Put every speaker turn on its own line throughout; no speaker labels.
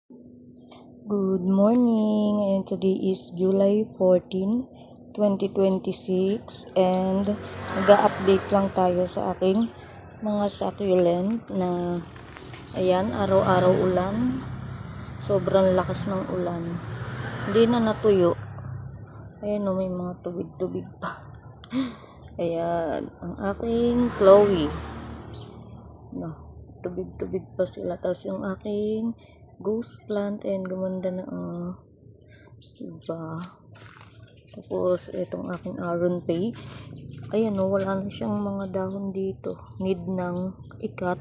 Good morning, and today is July 14, 2026, and nag-update lang tayo sa aking mga succulent na ayan, araw-araw ulan, sobrang lakas ng ulan, hindi na natuyo. Ayan o, may mga tubig-tubig pa. Ayan, ang aking Chloe, no, tubig-tubig pa sila. Tapos yung aking ghost plant, and gumanda na ang diba. Tapos itong aking Aron Pay, ayan o, wala na siyang mga dahon dito, need ng ikat,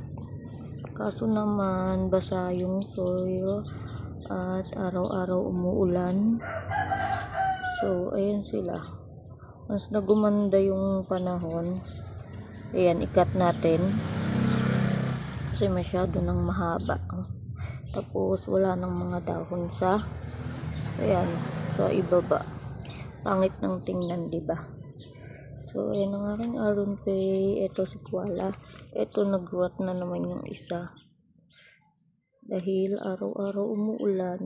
kaso naman basa yung soil at araw-araw umuulan. So ayan sila, mas nagumanda yung panahon, ayan, ikat natin kasi masyado nang mahaba. Tapos wala nang mga dahon sa ayan, sa ibaba, pangit ng tingnan, diba? So ayan ang aking Aron Pay. Ito si Koala, ito nag-rot na naman yung isa dahil araw-araw umuulan.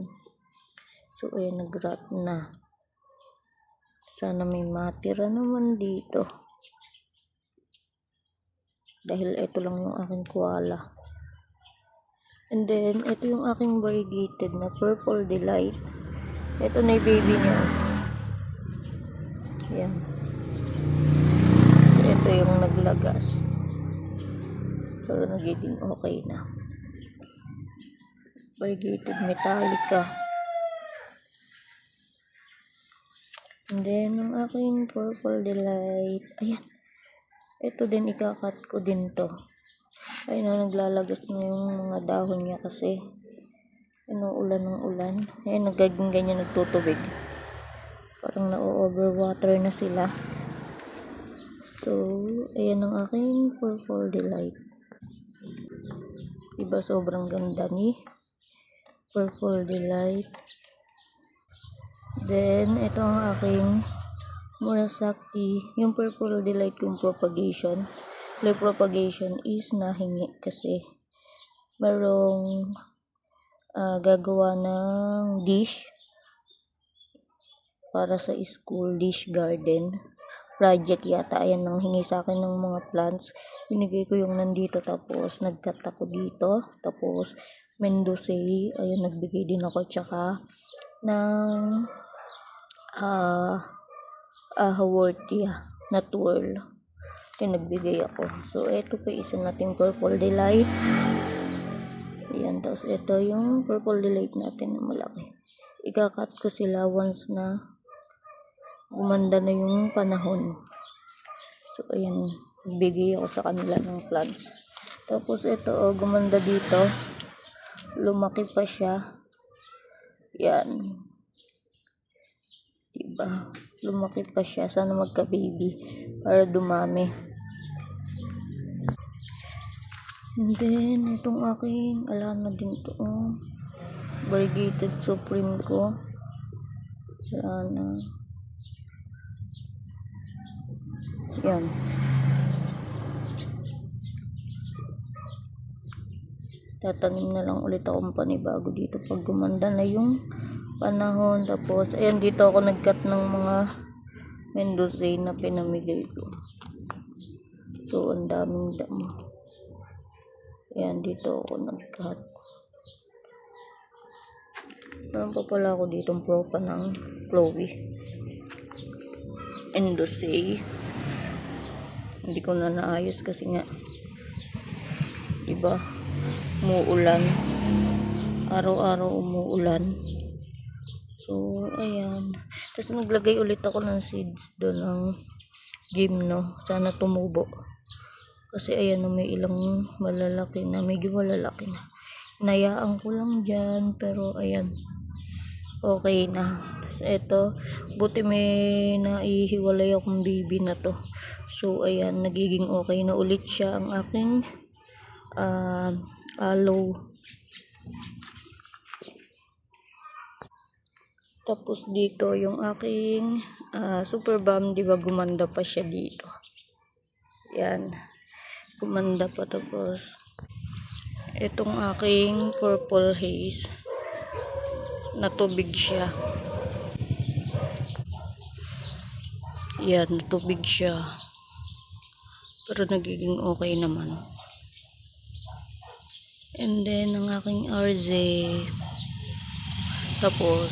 So ayan, nag-rot na. Sana may matira naman dito dahil ito lang yung aking Koala. And then, ito yung aking variegated na Purple Delight. Ito na yung baby niya. Ayan. So, ito yung naglagas. Pero nagiging okay na. Variegated Metallica. And then, ang aking Purple Delight. Ayan. Ito din, ikakat ko din to. Ayun na, naglalagas na yung mga dahon niya kasi inuulan ng ulan. Ayun, nagaging ganyan, nagtutubig. Parang na-overwater na sila. So, ayan ang aking Purple Delight. Diba sobrang ganda ni Purple Delight. Then, ito ang aking Murasaki. Yung Purple Delight yung propagation. Yung propagation is nahingi kasi merong gagawa ng dish para sa school, dish garden project yata. Ayan, nang hingi sa akin ng mga plants, binigay ko yung nandito, tapos nagkat ako dito, tapos Mendocei, ayun, nagbigay din ako, tsaka ng Haworthia na twirl, yung nagbigay ako. So ito po isa nating Purple Delight. Ayan, tapos ito yung Purple Delight natin na malaki. Ikakat ko sila once na gumanda na yung panahon. So ayan, bigay ako sa kanila ng plants. Tapos ito, oh, gumanda dito, lumaki pa siya. Yan, diba, lumaki pa siya. Sana magka baby para dumami. And then itong aking alana din to, oh, variegated supreme ko, alana. Yan, tatanim na lang ulit akong panibago dito pag gumanda na yung panahon. Tapos ayan, dito ako nagkat ng mga Mendocei na pinamigay ko. So ang daming damo. Ayan, dito ako nagkat. Meron pa pala ako ditong propa ng Chloe Mendocei. Hindi ko na naayos kasi nga, diba, umuulan, araw-araw umuulan. So ayan, tapos naglagay ulit ako ng seeds doon ng gimno, sana tumubo kasi ayan, may ilang malalaki na, medyo malalaki na, inayaan ko lang dyan, pero ayan, okay na. Tapos ito, buti may naihiwalay akong baby na to. So ayan, nagiging okay na ulit siya ang aking aloe. Tapos dito yung aking super balm, diba, gumanda pa siya dito. Yan, gumanda pa. Tapos itong aking purple haze, natubig siya. Yan, natubig siya. Pero nagiging okay naman. And then, ang aking RZ. Tapos,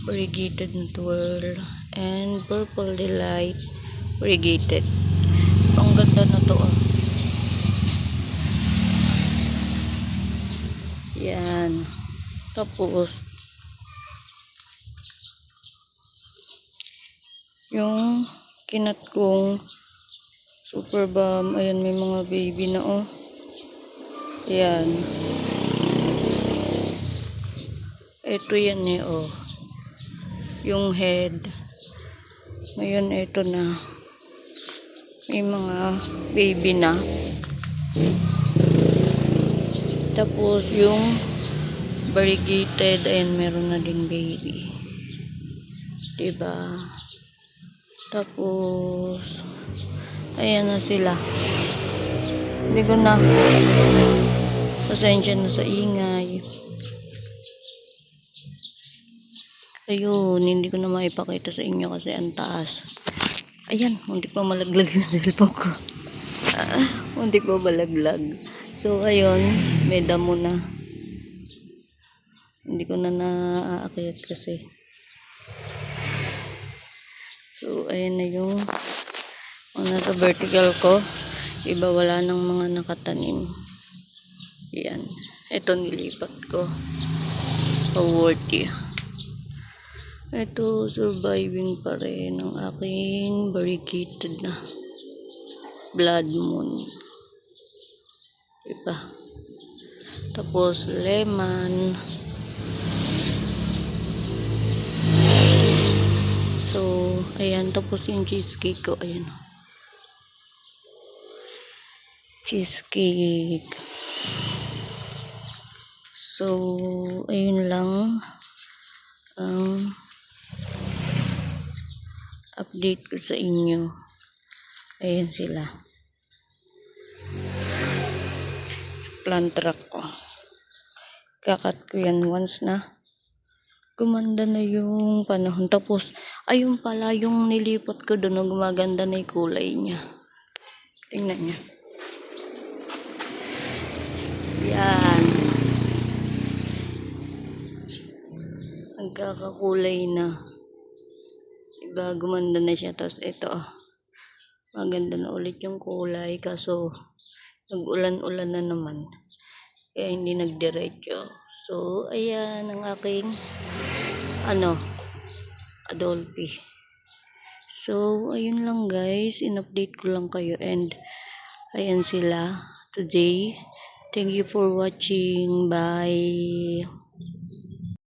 variegated na twirl. And purple delight. Variegated. Ang ganda na to. Yan. Tapos, yung kinat kong super bomb. Ayan, may mga baby na Ayan. Ito yan yung head. Ngayon, ito na. May mga baby na. Tapos, yung variegated, ayan, meron na ding baby. Diba? Tapos, ayan na sila. Hindi ko na. Pasensya na sa ingay. Ayun, hindi ko na maipakita sa inyo kasi ang taas. Ayan, hindi pa malaglag yung cellphone ko. Hindi pa malaglag. So, ayun, may damo na. Hindi ko na naaakyat kasi. So, ayan na yung nasa vertical ko. Iba wala ng mga nakatanim. Ayan. Ito nilipat ko. Worthy. Ito, surviving pa rin ang aking variegated na blood moon. Diba? Tapos, lemon. So, ayan. Tapos yung cheesecake ko. Ayan. Cheesecake. So, ayun lang ang update ko sa inyo. Ayan sila. Plant truck ko. Kakat ko yan once na gumanda na yung panahon. Tapos, ayun pala yung nilipat ko doon, gumaganda na yung kulay niya. Tingnan niya. Yan. Nagkakakulay na. Diba, gumanda na siya. Tapos ito, maganda na ulit yung kulay. Kaso, nag-ulan-ulan na naman. Kaya hindi nagdiretso. So, ayan ang aking Adolphi. So, ayun lang guys. In-update ko lang kayo. And, ayan sila today. Thank you for watching. Bye.